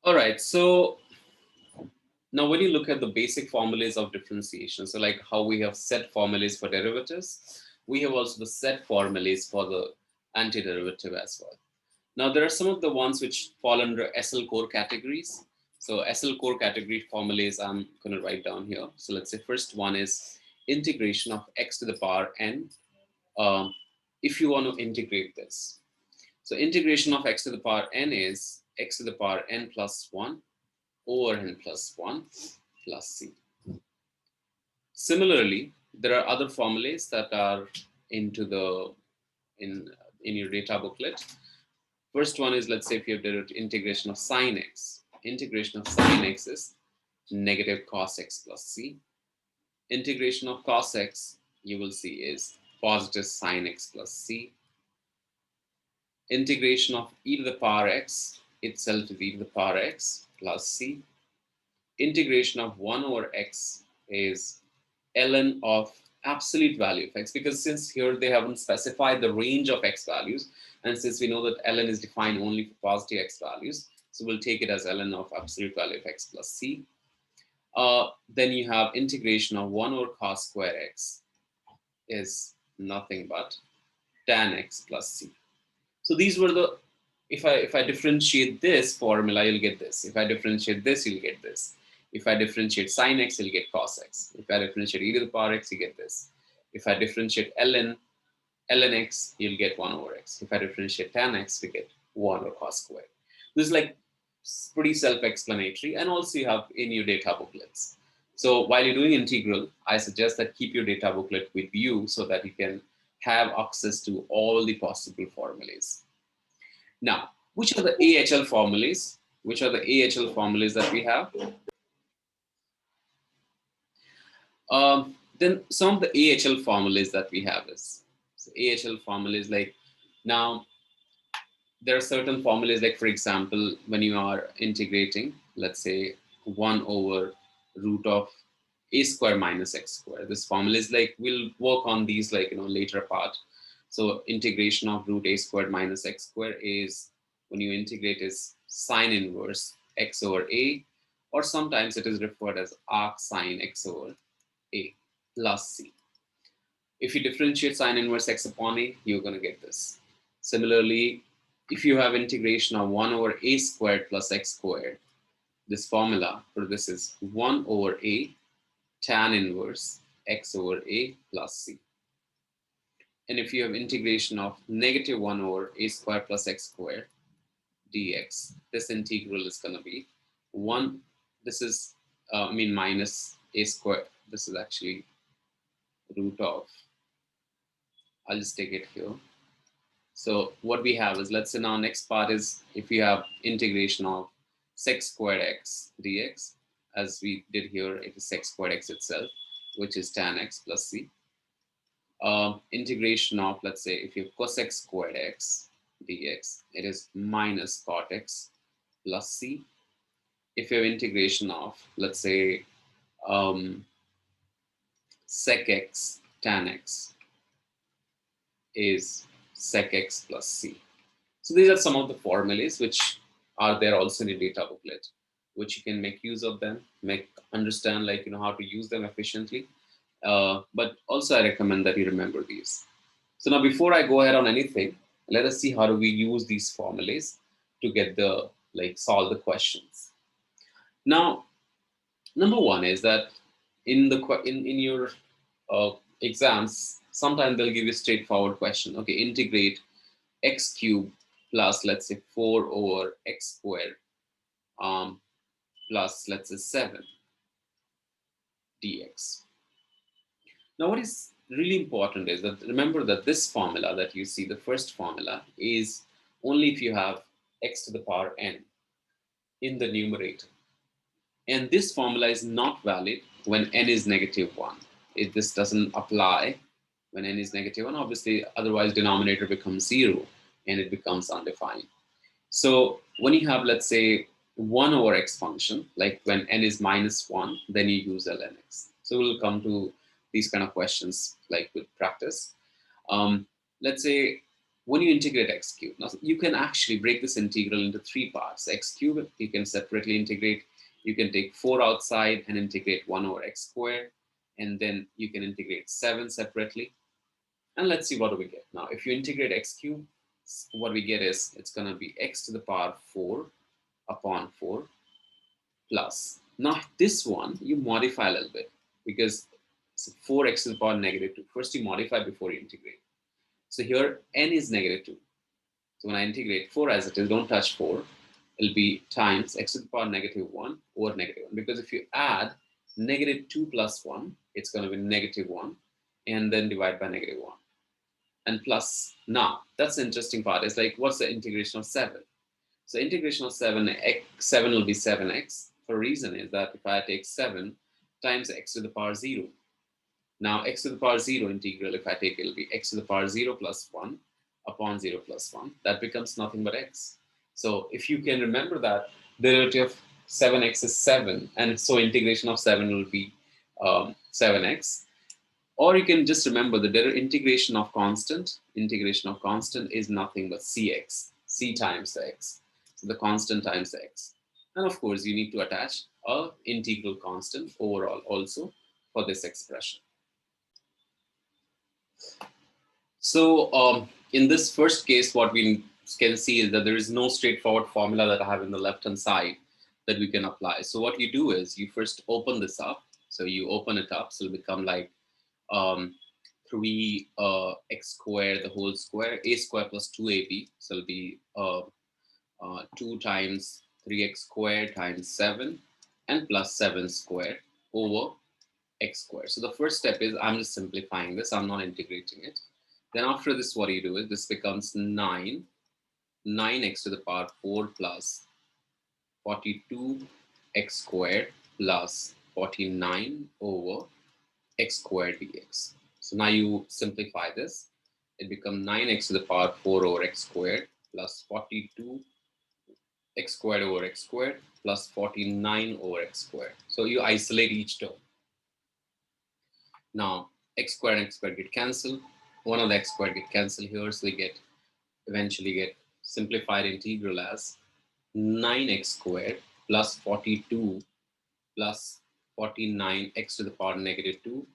All right, so now when you look at the basic formulas of differentiation, so like how we have set formulas for derivatives, we have also the set formulas for the antiderivative as well. Now there are some of the ones which fall under SL core categories. So SL core category formulas I'm going to write down here. So let's say first one is integration of x to the power n. Um, if you want to integrate this, so integration of x to the power n is x to the power n plus 1 over n plus 1 plus c. Similarly, there are other formulas that are into the in in your data booklet. First one is, let's say if you have the integration of sine x. Integration of sine x is negative cos x plus c. Integration of cos x, you will see, is positive sine x plus c. Integration of e to the power x itself is e to the power x plus c. Integration of 1 over x is ln of absolute value of x, because since here they haven't specified the range of x values, and since we know that ln is defined only for positive x values, so we'll take it as ln of absolute value of x plus c. Then you have integration of 1 over cos square x is nothing but tan x plus c. So these were the, if I differentiate this formula, you'll get this. If I differentiate this, you'll get this. If I differentiate sine x, you'll get cos x. If I differentiate e to the power x, you get this. If I differentiate ln x, you'll get 1 over x. If I differentiate tan x, we get 1 over cos squared. This is like pretty self-explanatory, and also you have in your data booklets. So while you're doing integral, I suggest that keep your data booklet with you so that you can have access to all the possible formulas. Now, which are the AHL formulas? Which are the AHL formulas that we have? Then some of the AHL formulas that we have is, so AHL formulas like, now there are certain formulas like, for example, when you are integrating, let's say 1 over root of a square minus x square. This formula is like, we'll work on these like, later part. So integration of root a squared minus x square is, when you integrate, is sine inverse x over a, or sometimes it is referred as arc sine x over a plus c. If you differentiate sine inverse x upon a, you're going to get this. Similarly, if you have integration of 1 over a squared plus x squared, this formula for this is 1 over a tan inverse x over a plus c. And if you have integration of negative 1 over a squared plus x squared dx, this integral is going to be 1, this is, minus a squared, this is actually root of, I'll just take it here. So what we have is, let's say now next part is, if you have integration of sec squared x dx, as we did here, it is sec squared x itself, which is tan x plus c. Integration of, let's say, if you have cosec squared x dx, it is minus cot x plus c. If you have integration of, let's say, sec x tan x, is sec x plus c. So these are some of the formulas which are there also in the data booklet, which you can make use of them, understand like, how to use them efficiently. But also I recommend that you remember these. So now before I go ahead on anything, let us see how do we use these formulas to get the, solve the questions. Now, number one is that in your exams, sometimes they'll give you a straightforward question. Okay, integrate x cubed plus, let's say, 4 over x squared plus, let's say, 7 dx. Now, what is really important is that, remember that this formula that you see, the first formula, is only if you have x to the power n in the numerator. And this formula is not valid when n is negative 1. This doesn't apply when n is negative 1. Obviously, otherwise denominator becomes 0 and it becomes undefined. So when you have, let's say, 1 over x function, like when n is minus 1, then you use ln x. So we'll come to these kind of questions like with practice. Let's say when you integrate x cubed, now you can actually break this integral into three parts. X cubed, you can separately integrate. You can take 4 outside and integrate 1 over x squared. And then you can integrate 7 separately. And let's see what do we get. Now, if you integrate x cubed, what we get is it's going to be x to the power 4 upon 4 plus. Now, this one, you modify a little bit because it's 4x to the power negative 2. First, you modify before you integrate. So here, n is negative 2. So when I integrate 4 as it is, don't touch 4, it'll be times x to the power negative 1 over negative 1. Because if you add negative 2 plus 1, it's going to be negative 1, and then divide by negative 1. And plus, now, that's the interesting part. It's like, what's the integration of 7? So integration of 7 will be 7x. For a reason is that if I take 7 times x to the power 0, now x to the power 0 integral, if I take, it'll be x to the power 0 plus 1 upon 0 plus 1. That becomes nothing but x. So if you can remember that, the derivative of 7x is 7, and so integration of 7 will be 7x. Or you can just remember the integration of constant is nothing but cx, c times the x. So the constant times the x. And of course, you need to attach a integral constant overall also for this expression. So in this first case, what we can see is that there is no straightforward formula that I have in the left-hand side that we can apply. So what you do is you first open this up. So you open it up, so it'll become like 3 x squared the whole square, a square plus 2ab. So it'll be 2 times 3x squared times 7 and plus 7 squared over x squared. So the first step is I'm just simplifying this. I'm not integrating it. Then after this, what you do is this becomes 9x to the power 4 plus 42x squared plus 49 over x squared dx. So now you simplify this. It becomes 9x to the power 4 over x squared plus 42x squared over x squared plus 49 over x squared. So you isolate each term. Now x squared and x squared get cancelled. One of the x squared get cancelled here, so they eventually get simplified integral as 9x squared plus 42 plus 49x to the power negative 2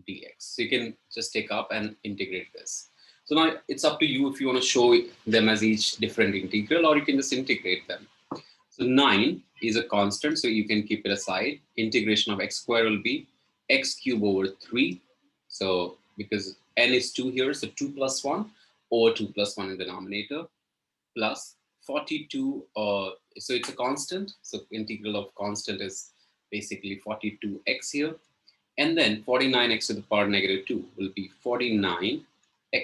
dx. So you can just take up and integrate this. So now it's up to you if you want to show them as each different integral, or you can just integrate them. So 9 is a constant, so you can keep it aside. Integration of x squared will be x cubed over 3. So because n is 2 here, so 2 plus 1 over 2 plus 1 in the denominator plus 42. So it's a constant. So integral of constant is basically 42x here. And then 49x to the power negative 2 will be 49x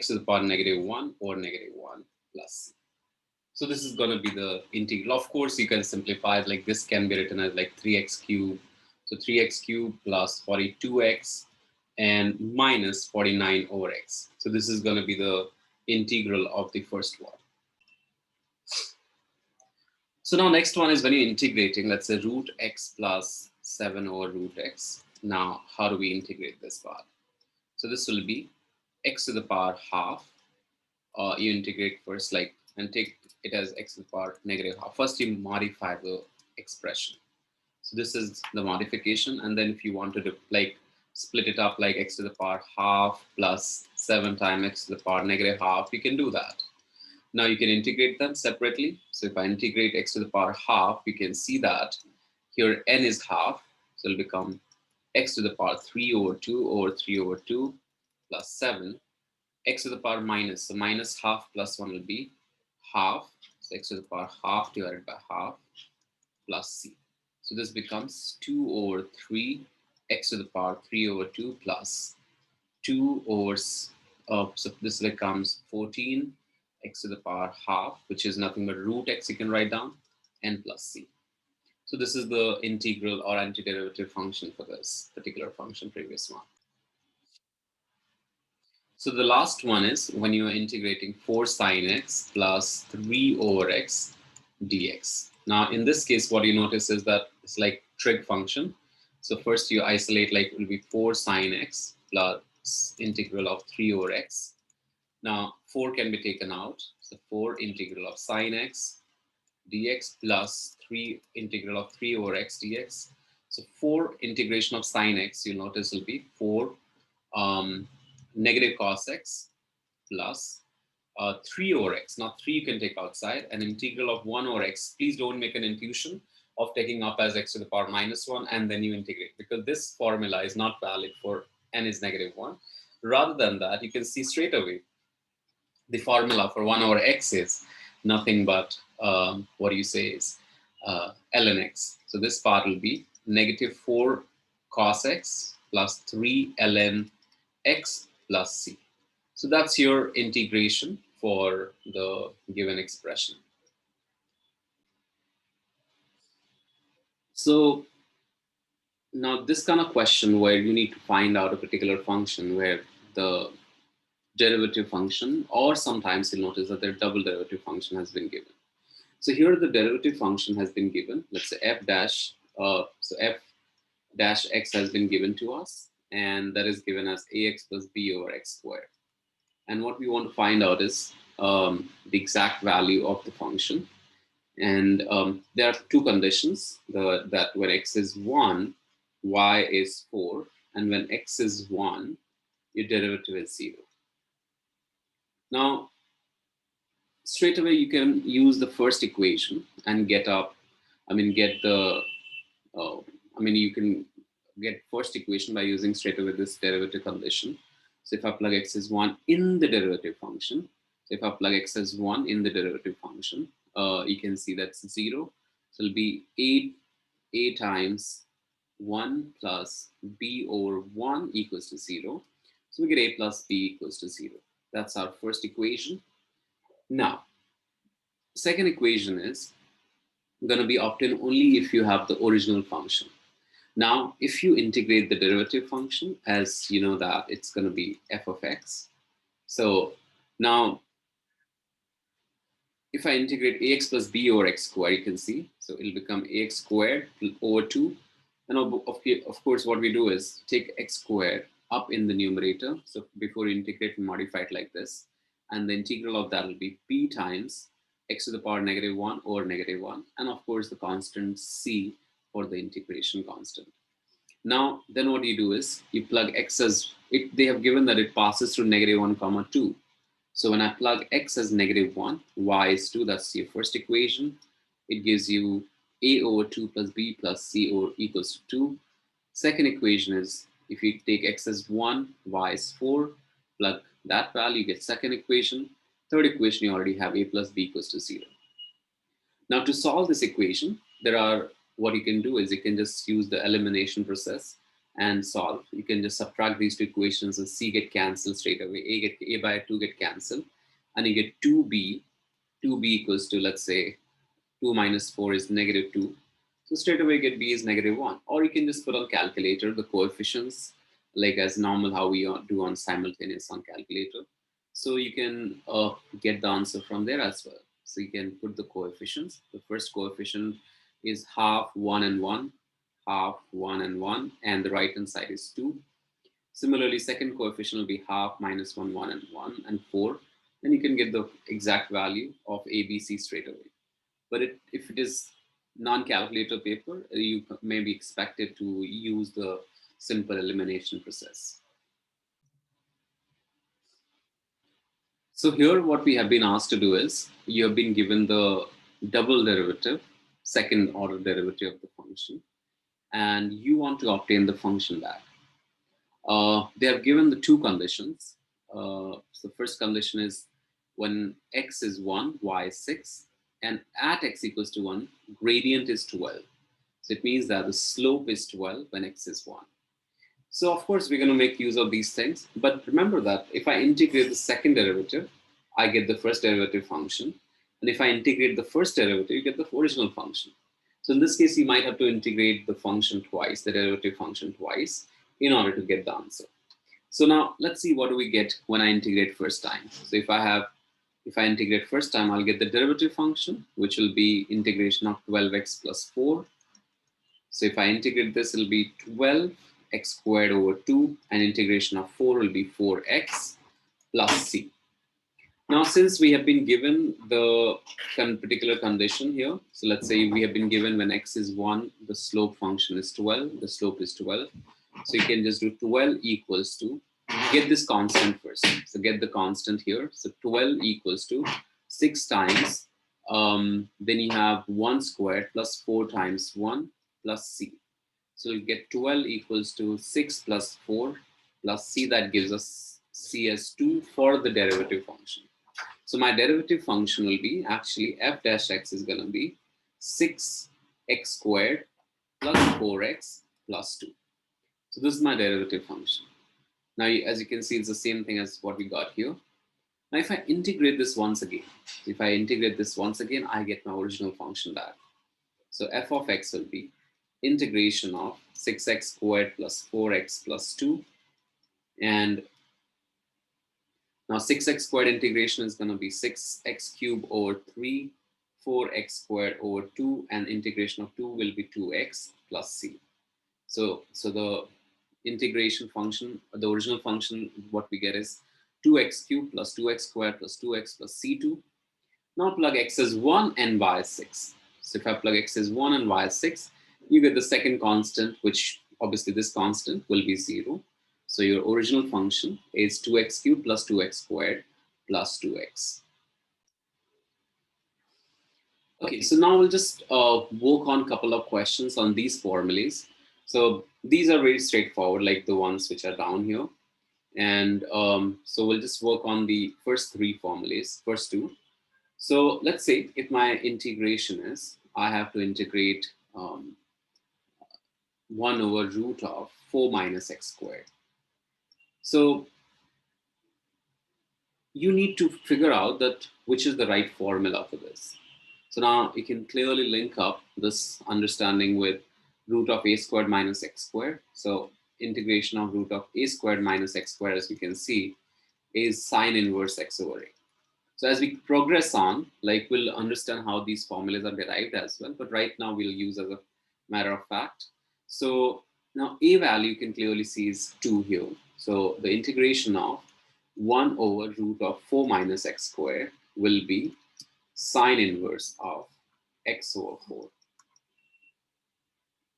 to the power negative 1 over negative 1 plus c. So this is going to be the integral. Of course, you can simplify it like this can be written as like 3x cubed. So 3x cubed plus 42x and minus 49 over x. So this is going to be the integral of the first one. So now next one is when you're integrating, let's say root x plus 7 over root x. Now, how do we integrate this part? So this will be x to the power half. You integrate first, like, and take it as x to the power negative half. First, you modify the expression. So this is the modification. And then if you wanted to like split it up like x to the power half plus 7 times x to the power negative half, you can do that. Now you can integrate them separately. So if I integrate x to the power half, you can see that here n is half. So it'll become x to the power 3 over 2 over 3 over 2 plus 7. X to the power minus. So minus half plus 1 will be half. So x to the power half divided by half plus c. So this becomes 2 over 3 x to the power 3 over 2 plus 2 over, so this becomes 14 x to the power half, which is nothing but root x you can write down, and plus c. So this is the integral or antiderivative function for this particular function, previous one. So the last one is when you are integrating 4 sine x plus 3 over x dx. Now in this case, what you notice is that it's like trig function. So first you isolate, like it will be 4 sine x plus integral of 3 over x. Now 4 can be taken out. So 4 integral of sine x dx plus 3 integral of 3 over x dx. So 4 integration of sine x, you'll notice will be 4 negative cos x plus 3 over x. Now 3 you can take outside. An integral of 1 over x. Please don't make an intuition of taking up as x to the power minus 1 and then you integrate, because this formula is not valid for n is negative 1. Rather than that, you can see straight away the formula for 1 over x is nothing but what do you say is ln x. So this part will be negative 4 cos x plus 3 ln x plus c. So that's your integration for the given expression. So now this kind of question where you need to find out a particular function where the derivative function, or sometimes you'll notice that their double derivative function has been given. So here the derivative function has been given. Let's say f dash, so f dash x has been given to us, and that is given as ax plus b over x squared. And what we want to find out is the exact value of the function. And there are two conditions, that when x is 1, y is 4, and when x is 1, your derivative is 0. Now, straight away you can use the first equation and get the, you can get first equation by using straight away this derivative condition. So if I plug x is 1 in the derivative function, so if I plug x as 1 in the derivative function, you can see that's 0. So it'll be a times 1 plus b over 1 equals to 0. So we get a plus b equals to 0. That's our first equation. Now, second equation is going to be obtained only if you have the original function. Now, if you integrate the derivative function, as you know that it's going to be f of x. So now, if I integrate ax plus b over x squared, you can see, so it'll become ax squared over 2. And of course, what we do is take x squared up in the numerator. So before you integrate, we modify it like this. And the integral of that will be p times x to the power negative 1 over negative 1. And of course, the constant c for the integration constant. Now, then what you do is you plug x as, they have given that it passes through negative 1 comma 2. So when I plug x as negative 1, y is 2, that's your first equation. It gives you a over 2 plus b plus c over equals to 2. Second equation is if you take x as 1, y is 4, plug that value, you get second equation. Third equation, you already have a plus b equals to 0. Now to solve this equation, what you can do is you can just use the elimination process and solve. You can just subtract these two equations and c get cancelled straight away. A by 2 get cancelled, and you get 2b. 2b equals to, let's say, 2 minus 4 is negative 2. So straight away get b is negative 1. Or you can just put on calculator the coefficients, like as normal how we do on simultaneous on calculator. So you can get the answer from there as well. So you can put the coefficients. The first coefficient is half, 1 and 1, half, 1 and 1, and the right hand side is 2. Similarly, second coefficient will be half, minus 1, 1 and 1, and 4. Then you can get the exact value of ABC straight away. But if it is non-calculator paper, you may be expected to use the simple elimination process. So here what we have been asked to do is, you have been given the double derivative, second order derivative of the function, and you want to obtain the function back. They have given the two conditions. So the first condition is when x is 1, y is 6, and at x equals to 1, gradient is 12. So it means that the slope is 12 when x is 1. So of course, we're going to make use of these things. But remember that if I integrate the second derivative, I get the first derivative function. And if I integrate the first derivative, you get the original function. So in this case, you might have to integrate the function twice, the derivative function twice, in order to get the answer. So now let's see what do we get when I integrate first time. So if I integrate first time, I'll get the derivative function, which will be integration of 12x plus 4. So if I integrate this, it'll be 12x squared over 2, and integration of 4 will be 4x plus c. Now, since we have been given the particular condition here, so let's say we have been given when x is 1, the slope function is 12, the slope is 12. So you can just do 12 equals to, get this constant first. So get the constant here. So 12 equals to 6 times, then you have 1 squared plus 4 times 1 plus c. So you'll get 12 equals to 6 plus 4 plus c, that gives us c as 2 for the derivative function. So my derivative function will be actually f dash x is going to be 6x squared plus 4x plus 2. So this is my derivative function. Now, as you can see, it's the same thing as what we got here. Now, if I integrate this once again, I get my original function back. So f of x will be integration of 6x squared plus 4x plus 2. And now 6x squared integration is going to be 6x cubed over 3, 4x squared over 2, and integration of 2 will be 2x plus c. So the integration function, the original function, what we get is 2x cubed plus 2x squared plus 2x plus c2. Now plug x as 1 and y as 6. So if I plug x as 1 and y as 6, you get the second constant, which obviously this constant will be 0. So your original function is 2x cubed plus 2x squared plus 2x. Okay, so now we'll just work on a couple of questions on these formulas. So these are very straightforward, like the ones which are down here. And so we'll just work on the first three formulas, first two. So let's say if my integration is, I have to integrate 1 over root of 4 minus x squared. So you need to figure out that which is the right formula for this. So now you can clearly link up this understanding with root of a squared minus x squared. So integration of root of a squared minus x squared, as we can see, is sine inverse x over a. So as we progress on, like we'll understand how these formulas are derived as well, but right now we'll use as a matter of fact. So now a value you can clearly see is 2 here. So the integration of 1 over root of 4 minus x squared will be sine inverse of x over 4.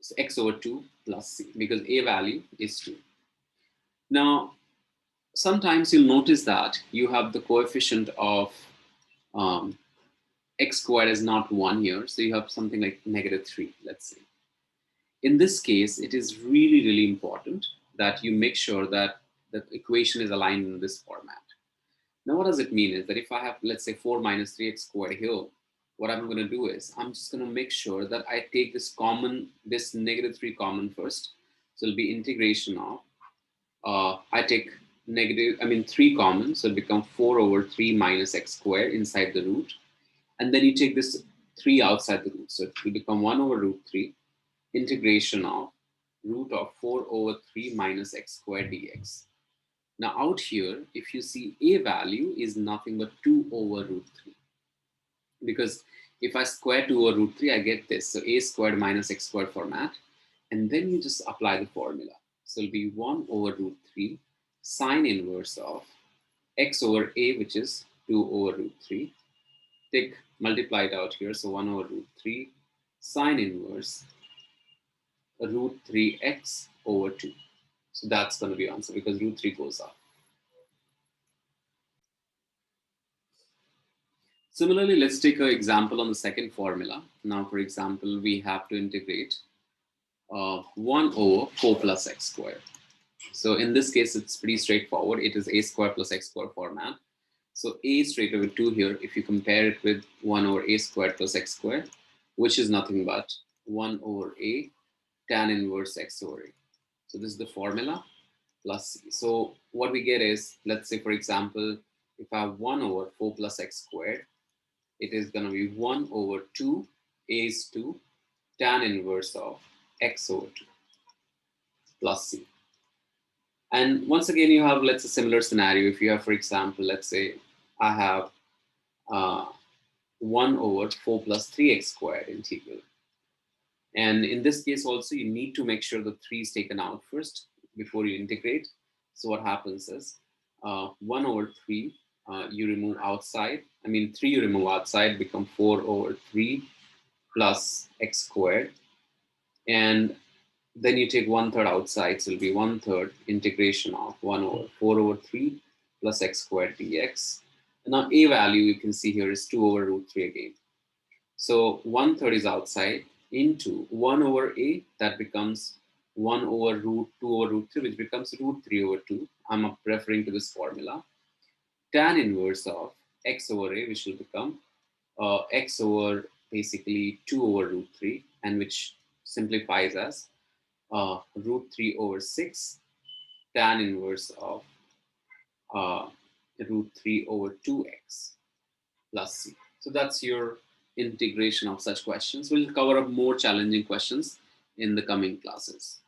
So x over 2 plus c, because a value is 2. Now, sometimes you'll notice that you have the coefficient of x squared is not 1 here. So you have something like -3, let's say. In this case, it is really, really important that you make sure that the equation is aligned in this format. Now, what does it mean is that if I have, let's say, 4 minus 3x squared here, what I'm going to do is I'm just going to make sure that I take this common, this -3 common first. So it'll be integration of, I take 3 common, so it becomes 4 over 3 minus x squared inside the root. And then you take this 3 outside the root. So it will become 1 over root 3, integration of root of 4 over 3 minus x squared dx. Now out here, if you see a value is nothing but 2 over root 3. Because if I square 2 over root 3, I get this. So a squared minus x squared format. And then you just apply the formula. So it'll be 1 over root 3 sine inverse of x over a, which is 2 over root 3. Take, multiply it out here. So 1 over root 3 sine inverse root 3x over 2. So that's going to be answer because root 3 goes up. Similarly, let's take an example on the second formula. Now, for example, we have to integrate 1 over 4 plus x squared. So in this case, it's pretty straightforward. It is a squared plus x squared format. So a is straight away 2 here. If you compare it with 1 over a squared plus x squared, which is nothing but 1 over a tan inverse x over a. So this is the formula plus c. So what we get is, let's say, for example, if I have 1 over 4 plus x squared, it is going to be 1 over 2 a is 2 tan inverse of x over 2 plus c. And once again, you have, let's say, a similar scenario. If you have, for example, let's say I have 1 over 4 plus 3x squared integral. And in this case also, you need to make sure the 3 is taken out first before you integrate. So what happens is 1 over 3 you remove outside. I mean, 3 you remove outside, become 4 over 3 plus x squared. And then you take 1/3 outside, so it'll be 1/3 integration of 1 over 4 over 3 plus x squared dx. And now a value you can see here is 2 over root 3 again. So 1/3 is outside into 1 over a, that becomes 1 over root 2 over root 3, which becomes root 3 over 2. I'm referring to this formula. Tan inverse of x over a, which will become x over basically 2 over root 3, and which simplifies as root 3 over 6 tan inverse of uh, root 3 over 2x plus c. So that's your integration of such questions. We'll cover up more challenging questions in the coming classes.